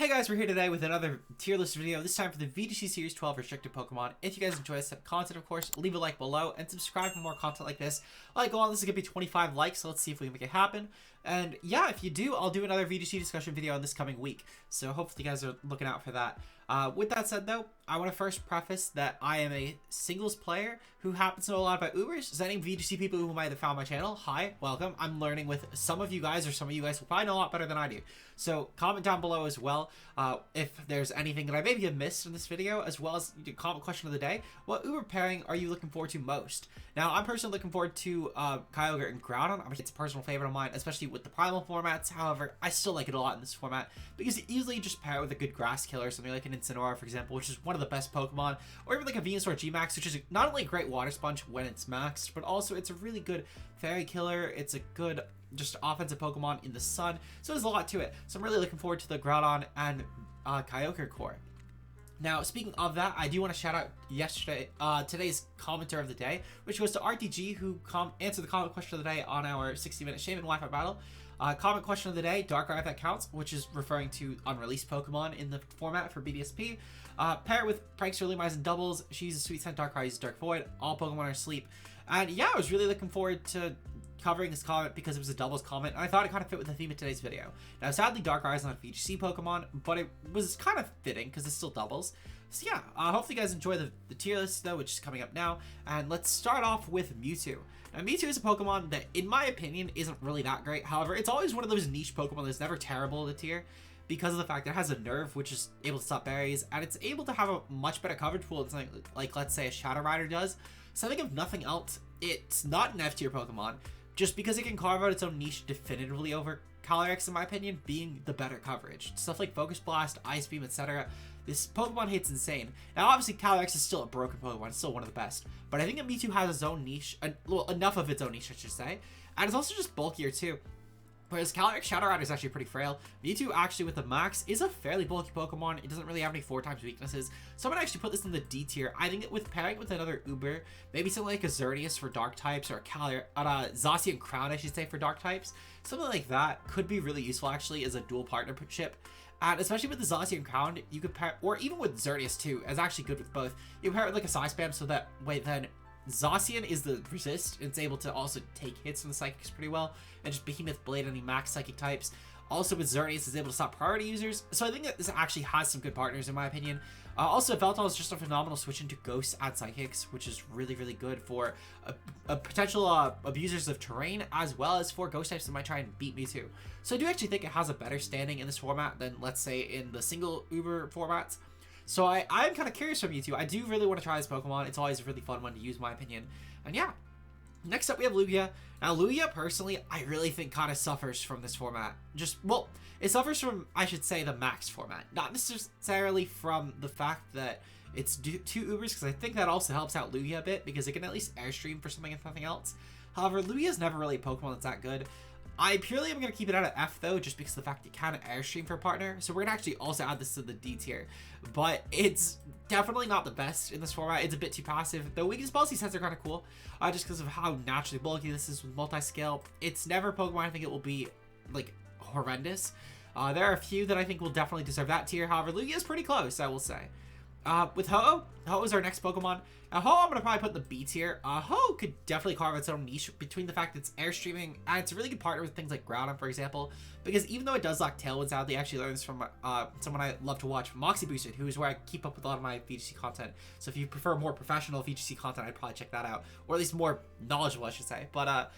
Hey guys, we're here today with another tier list video, this time for the VGC Series 12 restricted Pokemon. If you guys enjoy this type of content, of course, leave a like below and subscribe for more content like this. Like, go on, this is going to be 25 likes, so let's see if we can make it happen. And yeah, if you do, I'll do another VGC discussion video on this coming week, so hopefully you guys are looking out for that. With that said though, I want to first preface that I am a singles player who happens to know a lot about Ubers. Is any VGC people who might have found my channel? Hi, welcome. I'm learning with some of you guys, or some of you guys will probably know a lot better than I do. So comment down below as well if there's anything that I maybe have missed in this video, as well as the comment question of the day. What Uber pairing are you looking forward to most? Now, I'm personally looking forward to Kyogre and Groudon. I mean, it's a personal favorite of mine, especially with the primal formats. However, I still like it a lot in this format because you easily just pair it with a good grass killer, something like an Incineroar, for example, which is one of the best Pokemon, or even like a Venusaur G-Max, which is not only a great water sponge when it's maxed, but also it's a really good fairy killer. It's a good just offensive Pokemon in the sun, so there's a lot to it. So I'm really looking forward to the Groudon and Kyogre core. Now, speaking of that, I do want to shout out today's commenter of the day, which goes to RTG, who answered the comment question of the day on our 60-minute Shaman Wi-Fi battle. Comment question of the day, Darkrai if that counts, which is referring to unreleased Pokemon in the format for BDSP. Pair it with Prankster, Lumines, and doubles. She's a Sweet Scent, Darkrai uses Dark Void. All Pokemon are asleep. And yeah, I was really looking forward to covering this comment because it was a doubles comment, and I thought it kind of fit with the theme of today's video. Now, sadly, Darkrai is not a VGC Pokemon, but it was kind of fitting because it's still doubles. So yeah, hopefully you guys enjoy the tier list though, which is coming up now. And let's start off with Mewtwo. Now, Mewtwo is a Pokemon that, in my opinion, isn't really that great. However, it's always one of those niche Pokemon that's never terrible in the tier, because of the fact that it has a nerve which is able to stop berries, and it's able to have a much better coverage pool than something like, let's say, a Shadow Rider does. So I think if nothing else, it's not an F tier Pokemon, just because it can carve out its own niche definitively over Calyrex, in my opinion, being the better coverage. Stuff like Focus Blast, Ice Beam, etc. This Pokemon hits insane. Now, obviously, Calyrex is still a broken Pokemon. It's still one of the best. But I think that Mewtwo has its own niche, well, enough of its own niche, I should say. And it's also just bulkier, too. Whereas Calyrex Shadow Rider is actually pretty frail. Mewtwo, actually, with the max, is a fairly bulky Pokemon. It doesn't really have any 4x weaknesses. So I'm going to actually put this in the D tier. I think that with pairing with another Uber, maybe something like a Xerneas for dark types, or a Zossie and Crown, I should say, for dark types. Something like that could be really useful, actually, as a dual partnership. And especially with the Zossie and Crown, you could pair, or even with Xerneas too, is actually good with both. You can pair it with like a Psy Spam, so that way then Zacian is the resist, and it's able to also take hits from the Psychics pretty well, and just Behemoth Blade any max Psychic types. Also with Xerneas is able to stop priority users, so I think that this actually has some good partners in my opinion. Also, Veltal is just a phenomenal switch into Ghosts and Psychics, which is really, really good for potential abusers of terrain, as well as for Ghost types that might try and beat Mewtwo. So I do actually think it has a better standing in this format than, let's say, in the single Uber formats. So I'm kind of curious from Mewtwo. I do really want to try this Pokemon. It's always a really fun one to use, in my opinion. And yeah, next up we have Libya. Now, Libya, personally, I really think kind of suffers from this format. Well, it suffers from, I should say, the max format. Not necessarily from the fact that it's two Ubers, because I think that also helps out Lugia a bit, because it can at least airstream for something if nothing else. However, Lugia is never really a Pokemon that's that good. I purely am going to keep it out of F though, just because of the fact it can airstream for a partner. So we're going to actually also add this to the D tier. But it's definitely not the best in this format. It's a bit too passive. The weakness policy sets are kind of cool, just because of how naturally bulky this is with multi-scale. It's never a Pokemon I think it will be like horrendous. There are a few that I think will definitely deserve that tier. However, Lugia is pretty close, I will say. With Ho-Oh, Ho-Oh is our next Pokemon. Now, Ho-Oh I'm going to probably put in the B tier. Ho-Oh could definitely carve its own niche between the fact that it's airstreaming, and it's a really good partner with things like Groudon, for example, because even though it does lack Tailwind, sadly, I actually learned this from someone I love to watch, Moxie Boosted, who is where I keep up with a lot of my VGC content. So if you prefer more professional VGC content, I'd probably check that out, or at least more knowledgeable, I should say. But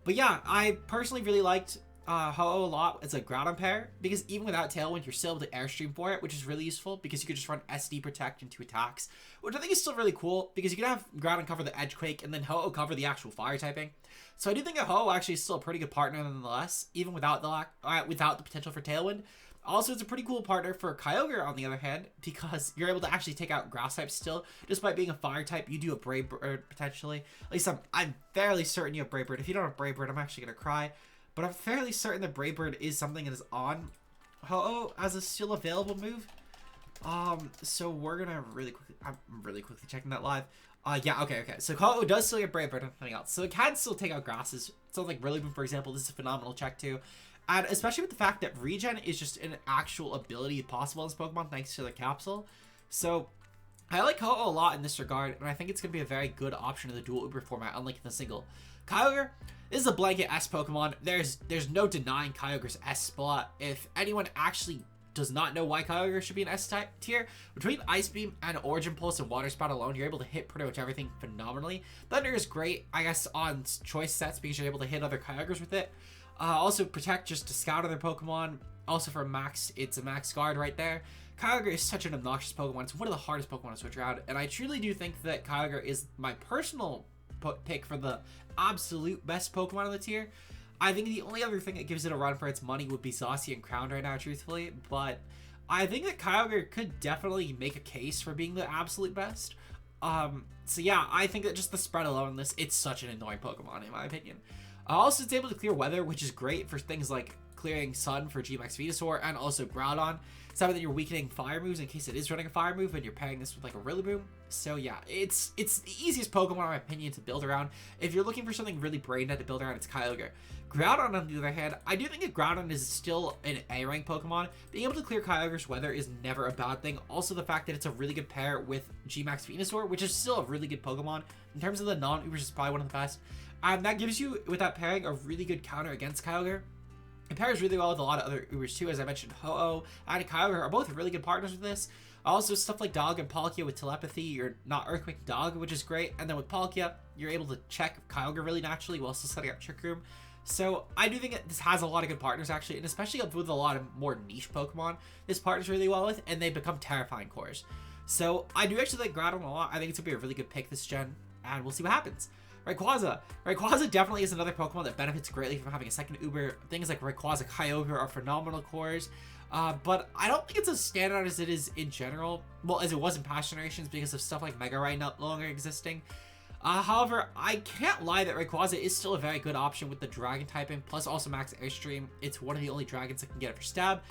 yeah, I personally really liked Ho-Oh a lot as a Groudon pair, because even without Tailwind, you're still able to airstream for it, which is really useful because you could just run SD Protect into attacks, which I think is still really cool because you can have Groudon cover the Edge Quake and then Ho-Oh cover the actual fire typing. So I do think that Ho-Oh actually is still a pretty good partner nonetheless, even without the potential for Tailwind. Also, it's a pretty cool partner for Kyogre, on the other hand, because you're able to actually take out grass types still. Despite being a fire type, you do a Brave Bird potentially. At least I'm fairly certain you have Brave Bird. If you don't have Brave Bird, I'm actually going to cry. But I'm fairly certain that Brave Bird is something that is on Ho-Oh as a still available move. So we're gonna I'm really quickly checking that live. Yeah, okay. So Ho-Oh does still get Brave Bird and nothing else. So it can still take out grasses. So like Rillaboom, for example, this is a phenomenal check too. And especially with the fact that regen is just an actual ability possible in this Pokemon thanks to the capsule. So I like Ho-Oh a lot in this regard, and I think it's going to be a very good option in the dual Uber format, unlike in the single. Kyogre is a blanket S Pokemon. There's no denying Kyogre's S spot. If anyone actually does not know why Kyogre should be an S type tier, between Ice Beam and Origin Pulse and Water Spout alone, you're able to hit pretty much everything phenomenally. Thunder is great, I guess, on choice sets because you're able to hit other Kyogres with it. Also Protect just to scout other Pokemon. Also for max, it's a max guard right there. Kyogre is such an obnoxious Pokemon. It's one of the hardest Pokemon to switch around, and I truly do think that Kyogre is my personal pick for the absolute best Pokemon on the tier. I think the only other thing that gives it a run for its money would be Zossie and Crown right now, truthfully, but I think that Kyogre could definitely make a case for being the absolute best. So yeah, I think that just the spread alone in this, it's such an annoying Pokemon in my opinion. Also, it's able to clear weather, which is great for things like clearing Sun for GMAX Venusaur and also Groudon. So that you're weakening fire moves in case it is running a fire move and you're pairing this with like a Rillaboom. So yeah, it's the easiest Pokemon in my opinion to build around. If you're looking for something really brain dead to build around, it's Kyogre. Groudon on the other hand, I do think that Groudon is still an A rank Pokemon. Being able to clear Kyogre's weather is never a bad thing. Also the fact that it's a really good pair with GMAX Venusaur, which is still a really good Pokemon. In terms of the non-Ubers, it's probably one of the best. And that gives you, with that pairing, a really good counter against Kyogre. It pairs really well with a lot of other Ubers too. As I mentioned, Ho-Oh and Kyogre are both really good partners with this. Also, stuff like Dog and Palkia with Telepathy, you're not Earthquake Dog, which is great. And then with Palkia, you're able to check Kyogre really naturally while still setting up Trick Room. So I do think that this has a lot of good partners actually, and especially with a lot of more niche Pokemon, this partners really well with, and they become terrifying cores. So I do actually like Groudon a lot. I think it's gonna be a really good pick this gen, and we'll see what happens. Rayquaza. Rayquaza definitely is another Pokemon that benefits greatly from having a second Uber. Things like Rayquaza, Kyogre are phenomenal cores, but I don't think it's as standout as it is in general. Well, as it was in past generations because of stuff like Mega Ray no longer existing. However, I can't lie that Rayquaza is still a very good option with the Dragon typing, plus also Max Airstream. It's one of the only dragons that can get it for stab.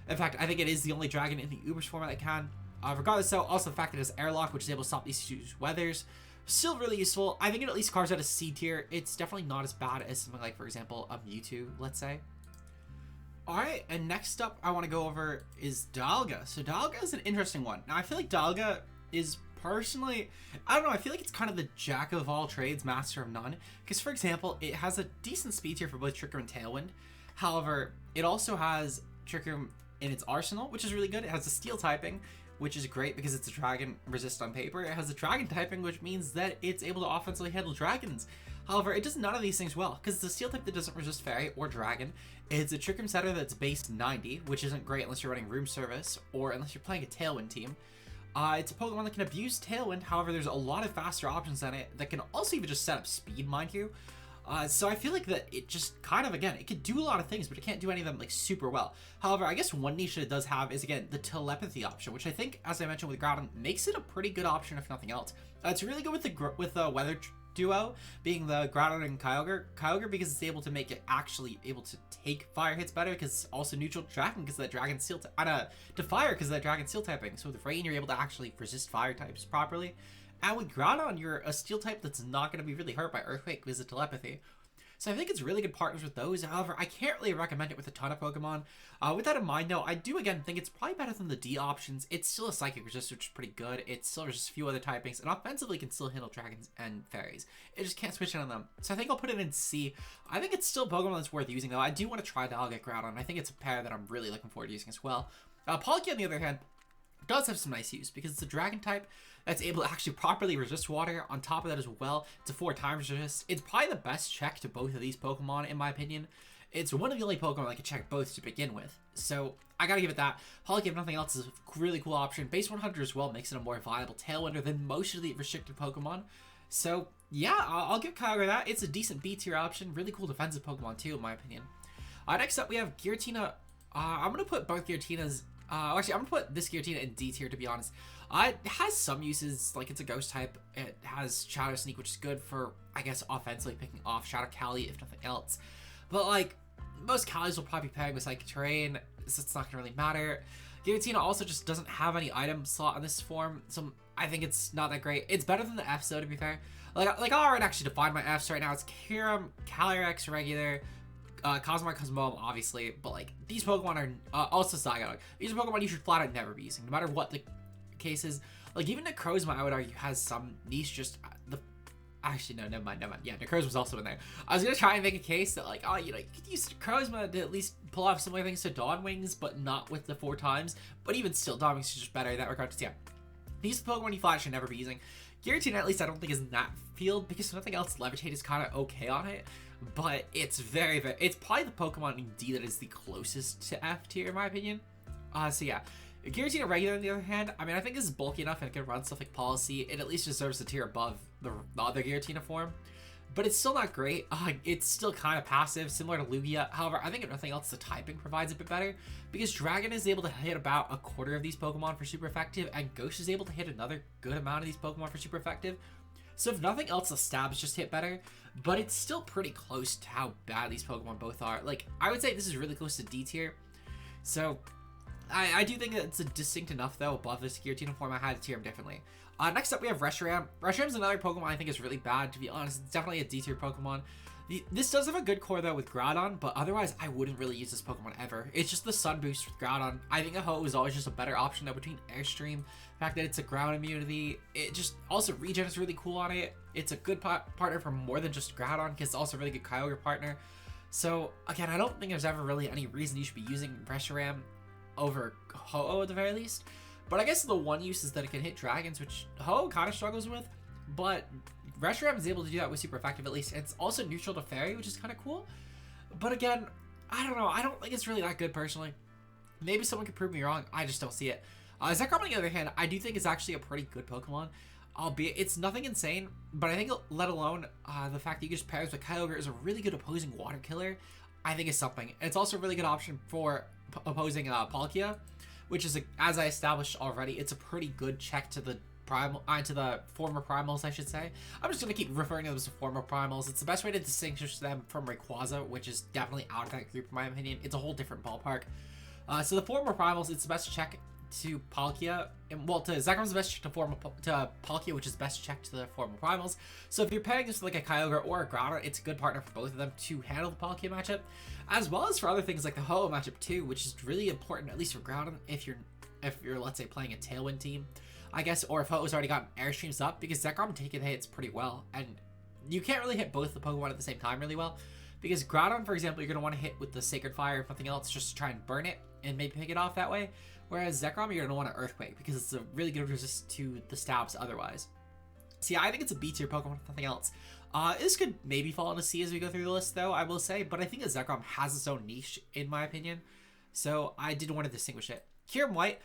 In fact, I think it is the only dragon in the Ubers format that can. Regardless though, also the fact that it has Airlock, which is able to stop these two weathers. Still really useful. I think it at least carves out a C tier. It's definitely not as bad as something like, for example, a Mewtwo, let's say. Alright, and next up I want to go over is Dialga. So Dialga is an interesting one. Now I feel like Dialga is personally, I don't know, I feel like it's kind of the jack of all trades, master of none. Because for example, it has a decent speed tier for both Trick Room and Tailwind. However, it also has Trick Room in its arsenal, which is really good. It has a Steel typing, which is great because it's a dragon resist on paper. It has a dragon typing, which means that it's able to offensively handle dragons. However, it does none of these things well because it's a steel type that doesn't resist fairy or dragon. It's a Trick Room setter that's based 90, which isn't great unless you're running room service or unless you're playing a Tailwind team. It's a Pokemon that can abuse Tailwind. However, there's a lot of faster options than it that can also even just set up speed, mind you. So I feel like that it just kind of, again, it could do a lot of things, but it can't do any of them like super well. However, I guess one niche that it does have is, again, the telepathy option, which I think, as I mentioned with Groudon, makes it a pretty good option if nothing else. It's really good with the weather duo, being the Groudon and Kyogre because it's able to make it actually able to take fire hits better because it's also neutral to dragon because that dragon steel to fire because that dragon steel typing. So with rain, you're able to actually resist fire types properly. And with Groudon, you're a steel type that's not going to be really hurt by Earthquake because of telepathy. So I think it's really good partners with those. However, I can't really recommend it with a ton of Pokemon. With that in mind, though, I do again think it's probably better than the D options. It's still a Psychic Resist, which is pretty good. It still resists a few other typings, and offensively can still handle dragons and fairies. It just can't switch in on them. So I think I'll put it in C. I think it's still a Pokemon that's worth using, though. I do want to try Dialga Groudon. I think it's a pair that I'm really looking forward to using as well. Palkia, on the other hand, does have some nice use because it's a dragon type that's able to actually properly resist water. On top of that as well, it's a 4x resist. It's probably the best check to both of these Pokemon in my opinion. It's one of the only Pokemon that can check both to begin with, so I gotta give it that. Palkia, if nothing else, is a really cool option. Base 100 as well makes it a more viable Tailwinder than most of the restricted Pokemon. So yeah, I'll give Kyogre that. It's a decent B tier option, really cool defensive Pokemon too in my opinion. Next up we have Giratina. I'm gonna put both Giratinas. Actually, I'm gonna put this Giratina in D tier to be honest. It has some uses, like it's a ghost type. It has Shadow Sneak, which is good for, I guess, offensively picking off Shadow Cali if nothing else. But like, most Calis will probably be pairing with Psychic Terrain, so it's not gonna really matter. Giratina also just doesn't have any item slot on this form, so I think it's not that great. It's better than the Fs though, to be fair. Like I already actually defined my Fs right now. It's Kyurem, Calyrex regular, Cosmog, Cosmoem, obviously, but like these Pokemon are also Zygon. These are Pokemon you should flat out never be using, no matter what the case is. Like even Necrozma, I would argue, has some niche. Just the actually no, never mind. Yeah, Necrozma was also in there. I was gonna try and make a case that like, oh, you know, you could use Necrozma to at least pull off similar things to Dawn Wings, but not with the 4 times. But even still, Dawn Wings is just better in that regard. Yeah, these Pokemon you flat should never be using. Giratina, at least I don't think is in that field, because nothing else, Levitate is kind of okay on it, but it's very, it's probably the Pokemon in D that is the closest to F tier in my opinion. So yeah, Giratina regular on the other hand, I mean, I think this is bulky enough and it can run stuff like Policy. It at least deserves a tier above the other Giratina form, but it's still not great. It's still kind of passive, similar to Libya. However, I think if nothing else, the typing provides a bit better, because Dragon is able to hit about a quarter of these Pokemon for super effective, and Ghost is able to hit another good amount of these Pokemon for super effective. So if nothing else, the stabs just hit better, but it's still pretty close to how bad these Pokemon both are. Like, I would say this is really close to D tier. So I do think that it's a distinct enough, though, above this Giratina form. I had to tier him differently. Next up, we have Reshiram. Reshiram's another Pokemon I think is really bad, to be honest. It's definitely a D tier Pokemon. This does have a good core, though, with Groudon, but otherwise, I wouldn't really use this Pokemon ever. It's just the Sun Boost with Groudon. I think a Ho is always just a better option, though, between Airstream, the fact that it's a ground immunity. It just, also, Regen is really cool on it. It's a good partner for more than just Groudon, because it's also a really good Kyogre partner. So, again, I don't think there's ever really any reason you should be using Reshiram over Ho-Oh at the very least. But I guess the one use is that it can hit dragons, which Ho kind of struggles with, but Reshiram is able to do that with super effective at least. It's also neutral to Fairy, which is kind of cool. But again, I don't know. I don't think it's really that good personally. Maybe someone could prove me wrong. I just don't see it. Zekrom, on the other hand, I do think is actually a pretty good Pokemon. Albeit it's nothing insane, but I think let alone the fact that you just pairs with Kyogre is a really good opposing water killer, I think is something. And it's also a really good option for opposing Palkia, which is, as I established already, it's a pretty good check to the primal, to the former primals, I should say. I'm just gonna keep referring to them as former primals. It's the best way to distinguish them from Rayquaza, which is definitely out of that group in my opinion. It's a whole different ballpark. So the former primals, it's the best check to Palkia, and well, to Zekrom's the best check to Palkia, which is best check to the former primals. So if you're pairing this with like a Kyogre or a Groudon, it's a good partner for both of them to handle the Palkia matchup, as well as for other things like the Ho-Oh matchup too, which is really important, at least for Groudon, if you're let's say playing a Tailwind team, I guess, or if Ho-Oh's already gotten Airstreams up, because Zekrom taking hits pretty well, and you can't really hit both the Pokemon at the same time really well, because Groudon, for example, you're going to want to hit with the Sacred Fire, if nothing else, just to try and burn it and maybe pick it off that way. Whereas Zekrom, you're going to want to Earthquake, because it's a really good resist to the stabs otherwise. So yeah, I think it's a B tier Pokemon, if nothing else. This could maybe fall into C as we go through the list, though, I will say, but I think that Zekrom has its own niche, in my opinion. So I did want to distinguish it. Kieran White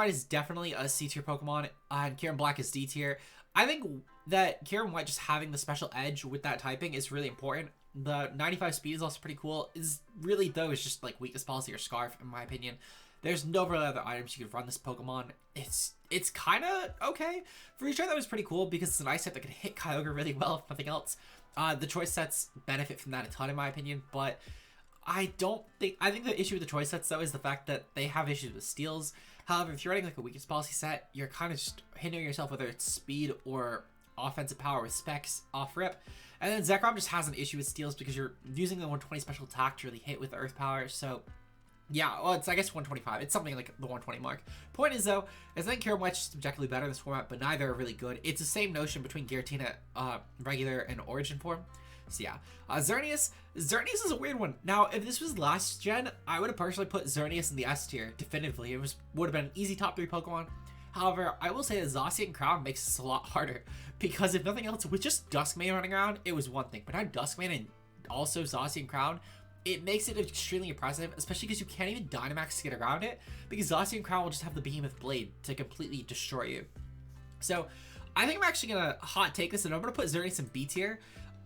is definitely a C tier Pokemon, and Kieran Black is D tier. I think that Kieran White just having the special edge with that typing is really important. The 95 speed is also pretty cool. Is really, though, is just like Weakness Policy or Scarf, in my opinion. There's no really other items you could run this Pokemon. It's kind of okay. For each other, that was pretty cool because it's an ice type that could hit Kyogre really well, if nothing else. The choice sets benefit from that a ton, in my opinion, but I think the issue with the choice sets, though, is the fact that they have issues with steals. However, if you're running like a Weakness Policy set, you're kind of just hindering yourself, whether it's speed or offensive power with specs off rip. And then Zekrom just has an issue with steals because you're using the 120 special attack to really hit with Earth Power, so yeah, well, it's, I guess, 125. It's something like the 120 mark. Point is, though, I think Kieran White's just objectively better in this format, but neither are really good. It's the same notion between Giratina, regular, and Origin form. So yeah, Xerneas is a weird one. Now, if this was last gen, I would have personally put Xerneas in the S tier, definitively. It would have been an easy top 3 Pokemon. However, I will say that Zossie and Crown makes this a lot harder, because if nothing else, with just Duskmane running around, it was one thing. But now Duskmane and also Zossie and Crown, it makes it extremely impressive, especially because you can't even Dynamax to get around it, because Zossie and Crown will just have the Behemoth Blade to completely destroy you. So, I think I'm actually going to hot take this, and I'm going to put Xerneas in B tier.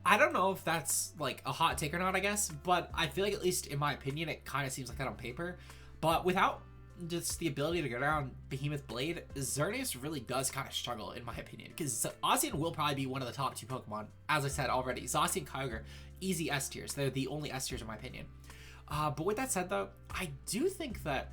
I don't know if that's, like, a hot take or not, I guess, but I feel like, at least in my opinion, it kind of seems like that on paper. But without just the ability to get around Behemoth Blade, Xerneas really does kind of struggle, in my opinion, because Ossian will probably be one of the top 2 Pokemon, as I said already. Zossie and Kyogre, easy S tiers. They're the only S tiers in my opinion. But with that said, though, I do think that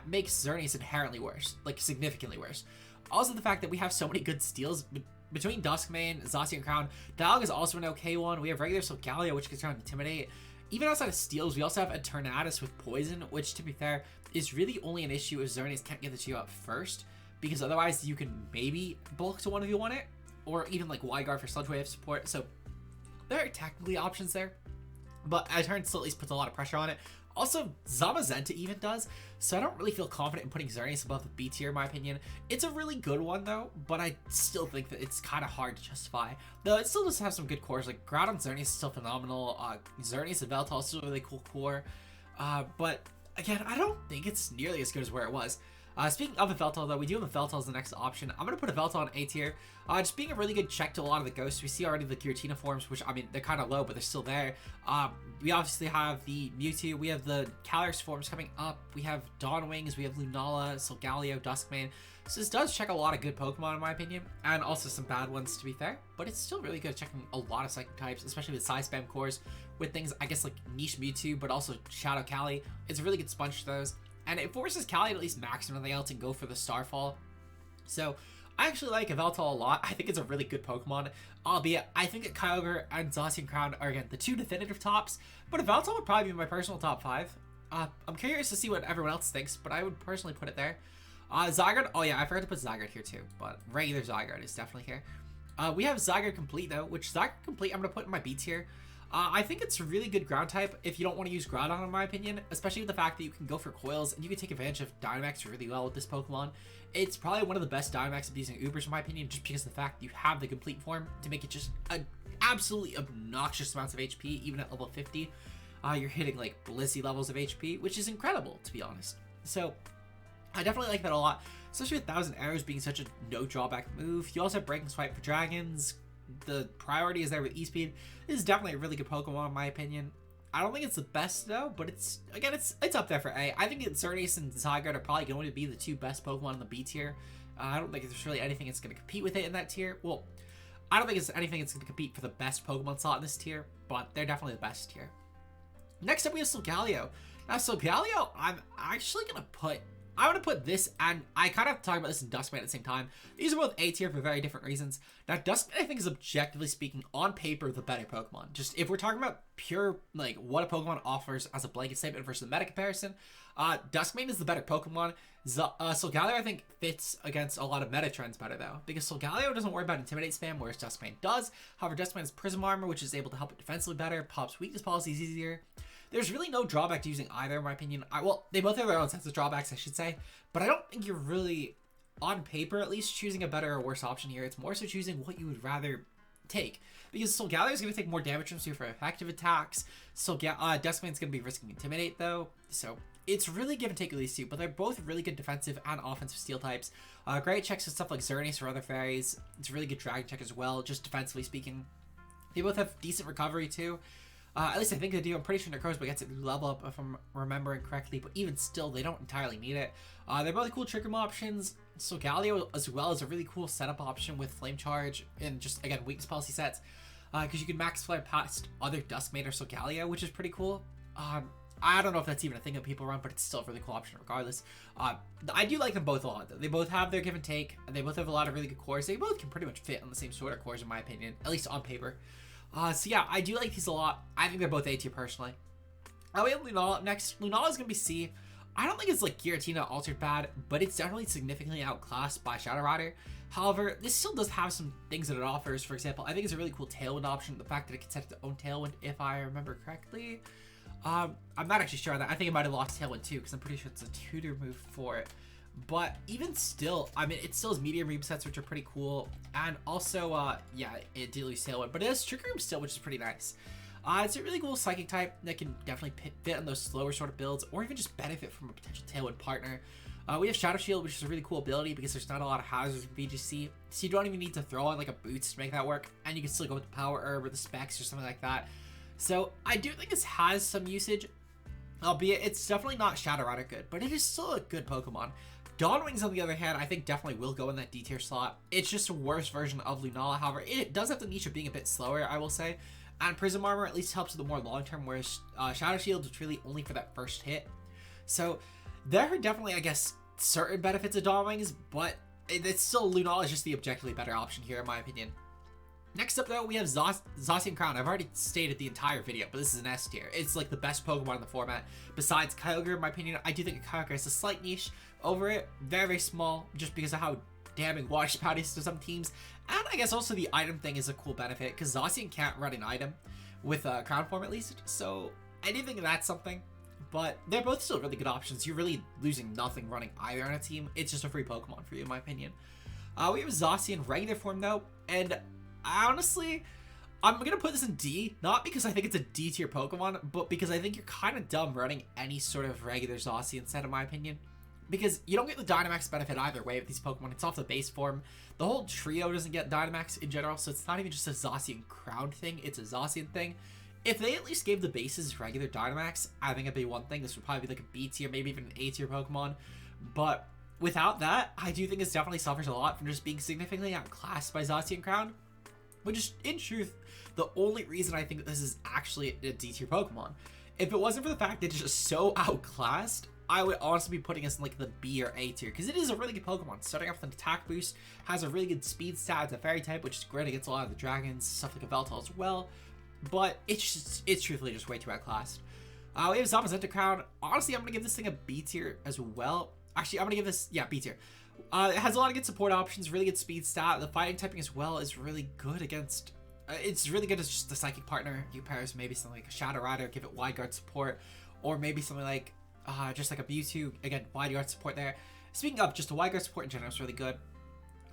makes Xerneas inherently worse, like significantly worse. Also, the fact that we have so many good steals between Duskmane, Zossie, and Crown. Dialga is also an okay one. We have regular Solgaleo, which can try and Intimidate. even outside of steals, we also have a Xerneas with poison, which to be fair is really only an issue if Xerneas can't get the 2 out first, because otherwise you can maybe bulk to 1v1 it, or even like Y-Guard for Sludge Wave support. So there are technically options there, but a turn still at least puts a lot of pressure on it. Also, Zom Zanta even does, so I don't really feel confident in putting Xerneas above the B tier in my opinion. It's a really good one though, but I still think that it's kind of hard to justify. Though it still does have some good cores, like Groudon Xerneas is still phenomenal, Xerneas and Veltal is still a really cool core, but again, I don't think it's nearly as good as where it was. Speaking of a Veltal though, we do have a Veltal as the next option. I'm going to put a Veltal on A tier, just being a really good check to a lot of the ghosts. We see already the Giratina forms, which I mean, they're kind of low, but they're still there. We obviously have the Mewtwo, we have the Calyrex forms coming up, we have Dawn Wings, we have Lunala, Solgaleo, Duskmane. So this does check a lot of good Pokemon in my opinion, and also some bad ones to be fair, but it's still really good at checking a lot of Psychic types, especially with Psy Spam cores, with things, I guess, like Niche Mewtwo, but also Shadow Cali. It's a really good sponge to those. And it forces Cali to at least max everything else and go for the Starfall. So I actually like a Veltal a lot. I think it's a really good Pokemon, albeit I think that Kyogre and Zossie and Crown are, again, the 2 definitive tops, but a Veltal would probably be my personal top 5. I'm curious to see what everyone else thinks, but I would personally put it there. Zygon, oh yeah, I forgot to put Zygon here too, but regular Zygon is definitely here. We have Zygon Complete though, which Zygon Complete I'm going to put in my B tier. I think it's a really good ground type if you don't want to use Groudon in my opinion, especially with the fact that you can go for coils and you can take advantage of Dynamax really well with this Pokemon. It's probably one of the best Dynamax abusing Ubers in my opinion, just because of the fact that you have the complete form to make it just an absolutely obnoxious amounts of HP, even at level 50. You're hitting like Blissey levels of HP, which is incredible to be honest. So I definitely like that a lot, especially with 1000 Arrows being such a no drawback move. You also have Breaking Swipe for dragons. The priority is there with E-Speed. This is definitely a really good Pokemon in my opinion. I don't think it's the best though, but it's up there for A. I think Xerneas and Zygon are probably going to be the 2 best Pokemon in the B tier. I don't think there's really anything that's going to compete with it in that tier. Well, I don't think it's anything that's going to compete for the best Pokemon slot in this tier, but they're definitely the best tier. Next up we have Solgaleo. Now Solgaleo, I'm going to put this, and I kind of talk about this in Duskmane at the same time. These are both A tier for very different reasons. Now, Duskmane, I think, is objectively speaking, on paper, the better Pokemon. Just if we're talking about pure, like, what a Pokemon offers as a blanket statement versus the meta comparison, Duskmane is the better Pokemon. Solgaleo, I think, fits against a lot of meta trends better, though, because Solgaleo doesn't worry about Intimidate spam, whereas Duskmane does. However, Duskmane has Prism Armor, which is able to help it defensively better, pops weakness policies easier. There's really no drawback to using either, in my opinion. Well, they both have their own sets of drawbacks, I should say, but I don't think you're really, on paper at least, choosing a better or worse option here. It's more so choosing what you would rather take, because Solgaleo is going to take more damage from super effective attacks. Duskmane's going to be risking Intimidate, though, so it's really give and take with these 2, but they're both really good defensive and offensive steel types. Great checks to stuff like Xerneas or other fairies. It's a really good dragon check as well, just defensively speaking. They both have decent recovery, too. At least I think they do. I'm pretty sure Necrozma gets it level up if I'm remembering correctly, but even still, they don't entirely need it. They're both cool trick room options. Solgaleo as well is a really cool setup option with Flame Charge and just, again, weakness policy sets, because you can max flare past other Duskmane or Solgaleo, which is pretty cool. I don't know if that's even a thing that people run, but it's still a really cool option regardless. I do like them both a lot, though. They both have their give and take, and they both have a lot of really good cores. They both can pretty much fit on the same sort of cores, in my opinion, at least on paper. So yeah, I do like these a lot. I think they're both A tier personally. We have Lunala up next. Lunala is going to be C. I don't think it's like Giratina altered bad, but it's definitely significantly outclassed by Shadow Rider. However, this still does have some things that it offers. For example, I think it's a really cool Tailwind option. The fact that it can set its own Tailwind, if I remember correctly. I'm not actually sure on that. I think it might have lost Tailwind too, because I'm pretty sure it's a tutor move for it. But even still, I mean, it still has medium ream sets, which are pretty cool. And also, yeah, it did lose Tailwind, but it has Trick Room still, which is pretty nice. It's a really cool Psychic type that can definitely fit on those slower sort of builds, or even just benefit from a potential Tailwind partner. We have Shadow Shield, which is a really cool ability because there's not a lot of hazards in VGC, so you don't even need to throw on like a Boots to make that work, and you can still go with the Power Herb or the Specs or something like that. So I do think this has some usage, albeit it's definitely not Shadow Rider good, but it is still a good Pokemon. Dawn Wings, on the other hand, I think definitely will go in that D tier slot. It's just a worse version of Lunala. However, it does have the niche of being a bit slower, I will say. And Prism Armor at least helps with the more long-term, whereas Shadow Shield is really only for that first hit. So there are definitely, I guess, certain benefits of Dawn Wings, but it's still Lunala is just the objectively better option here, in my opinion. Next up, though, we have Zossie and Crown. I've already stated the entire video, but this is an S tier. It's like the best Pokemon in the format. Besides Kyogre, in my opinion, I do think Kyogre has a slight niche over it. Very, very small, just because of how damning water spout is to some teams. And I guess also the item thing is a cool benefit, because Zacian can't run an item with Crown form at least. So I do think that's something. But they're both still really good options. You're really losing nothing running either on a team. It's just a free Pokemon for you, in my opinion. We have Zossie in regular form, though, and honestly, I'm going to put this in D, not because I think it's a D tier Pokemon, but because I think you're kind of dumb running any sort of regular Zossie instead, in my opinion. Because you don't get the Dynamax benefit either way with these Pokemon. It's off the base form. The whole trio doesn't get Dynamax in general, so it's not even just a Zacian Crown thing, it's a Zacian thing. If they at least gave the bases regular Dynamax, I think it'd be one thing. This would probably be like a B tier, maybe even an A tier Pokemon. But without that, I do think it definitely suffers a lot from just being significantly outclassed by Zacian Crown. Which is, in truth, the only reason I think that this is actually a D tier Pokemon. If it wasn't for the fact that it's just so outclassed, I would honestly be putting us in like the B or A tier, because it is a really good Pokemon. Starting off with an attack boost, has a really good speed stat, it's a fairy type, which is great against a lot of the dragons, stuff like a Veltal as well. But it's truthfully just way too outclassed. We have Zom Zanta Crown. Honestly, I'm going to give this thing a B tier as well. Actually, I'm going to give this, yeah, B tier. It has a lot of good support options, really good speed stat. The fighting typing as well is really good against... it's really good as just a psychic partner. You pair maybe something like a Shadow Rider, give it wide guard support, or maybe something like just like a Mewtwo, again, wide guard support there. Speaking of, just a wide guard support in general is really good.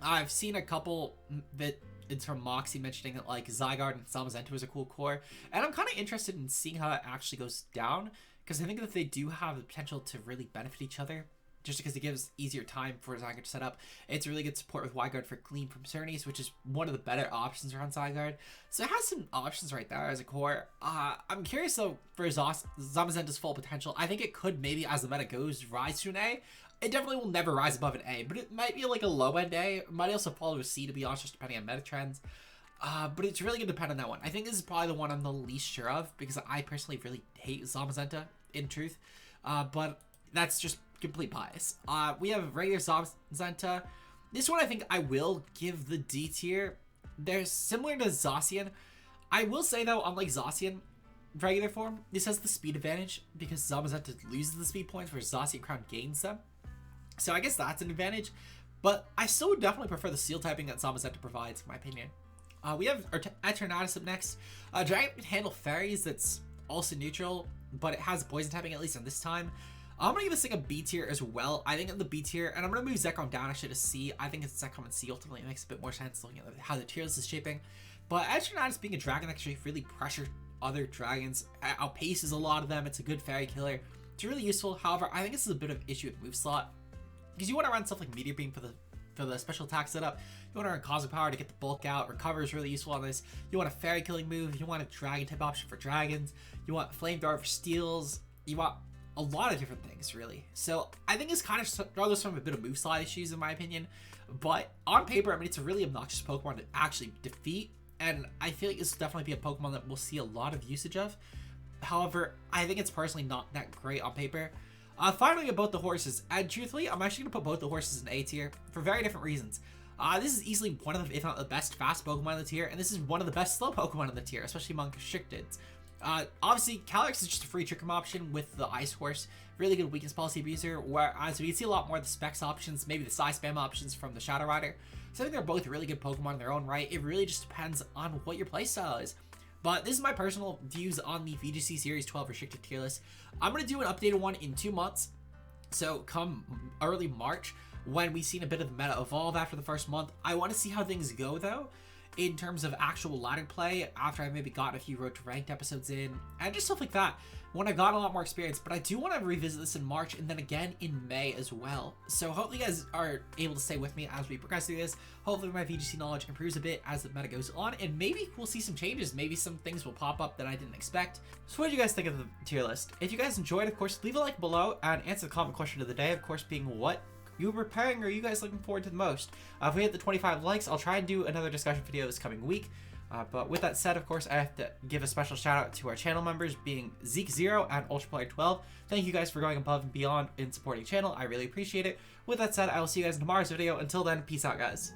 I've seen a couple that it's from Moxie mentioning that like Zygon and Zom Zanta was a cool core, and I'm kind of interested in seeing how that actually goes down, because I think that they do have the potential to really benefit each other. Just because it gives easier time for Zygon to set up. It's really good support with Wide Guard for Gleam from Xerneas, which is one of the better options around Zygon. So it has some options right there as a core. I'm curious though for Zom Zanta's full potential. I think it could maybe, as the meta goes, rise to an A. It definitely will never rise above an A, but it might be like a low end A. It might also fall to a C, to be honest, just depending on meta trends. But it's really going to depend on that one. I think this is probably the one I'm the least sure of, because I personally really hate Zom Zanta, in truth. But that's just complete bias. We have regular Zom Zanta. This one I think I will give the D tier. They're similar to Zacian. I will say though, unlike Zacian regular form, this has the speed advantage because Zom Zanta loses the speed points where Zacian Crown gains them. So I guess that's an advantage, but I still would definitely prefer the seal typing that Zom Zanta provides, in my opinion. We have Xerneas up next. Dragon can handle fairies, that's also neutral, but it has poison typing at least on this time. I'm going to give this thing a B tier as well. I think in the B tier, and I'm going to move Zekrom down actually to C. I think it's Zekrom and C ultimately. It makes a bit more sense looking at how the tier list is shaping. But Xerneas being a dragon that actually really pressure other dragons, outpaces a lot of them. It's a good fairy killer. It's really useful. However, I think this is a bit of an issue with move slot, because you want to run stuff like Meteor Beam for the special attack setup. You want to run Cosmic Power to get the bulk out. Recover is really useful on this. You want a fairy killing move. You want a dragon type option for dragons. You want Flame Dart for steals. You want a lot of different things, really. So I think it's kind of struggles from a bit of move slot issues, in my opinion. But on paper, I mean, it's a really obnoxious Pokemon to actually defeat, and I feel like this will definitely be a Pokemon that we'll see a lot of usage of. However, I think it's personally not that great on paper. Finally, about the horses, and truthfully, I'm actually going to put both the horses in A tier for very different reasons. This is easily one of the, if not the best fast Pokemon in the tier, and this is one of the best slow Pokemon in the tier, especially among constricteds. Obviously, Calyrex is just a free Trick Room option with the Ice Horse. Really good weakness policy abuser, whereas we can see a lot more of the specs options, maybe the size spam options from the Shadow Rider. So I think they're both really good Pokemon in their own right. It really just depends on what your playstyle is. But this is my personal views on the VGC Series 12 restricted tier list. I'm going to do an updated one in 2 months. So come early March, when we've seen a bit of the meta evolve after the first month. I want to see how things go though, in terms of actual ladder play, after I've maybe gotten a few Road to Ranked episodes in, and just stuff like that, when I've gotten a lot more experience. But I do want to revisit this in March, and then again in May as well. So hopefully you guys are able to stay with me as we progress through this. Hopefully my VGC knowledge improves a bit as the meta goes on, and maybe we'll see some changes. Maybe some things will pop up that I didn't expect. So what do you guys think of the tier list? If you guys enjoyed, of course, leave a like below, and answer the comment question of the day, of course, being what you preparing, or are you guys looking forward to the most? If we hit the 25 likes, I'll try and do another discussion video this coming week. But with that said, of course, I have to give a special shout out to our channel members, being Zeke0 and UltraPlayer12. Thank you guys for going above and beyond in supporting the channel. I really appreciate it. With that said, I will see you guys in tomorrow's video. Until then, peace out, guys.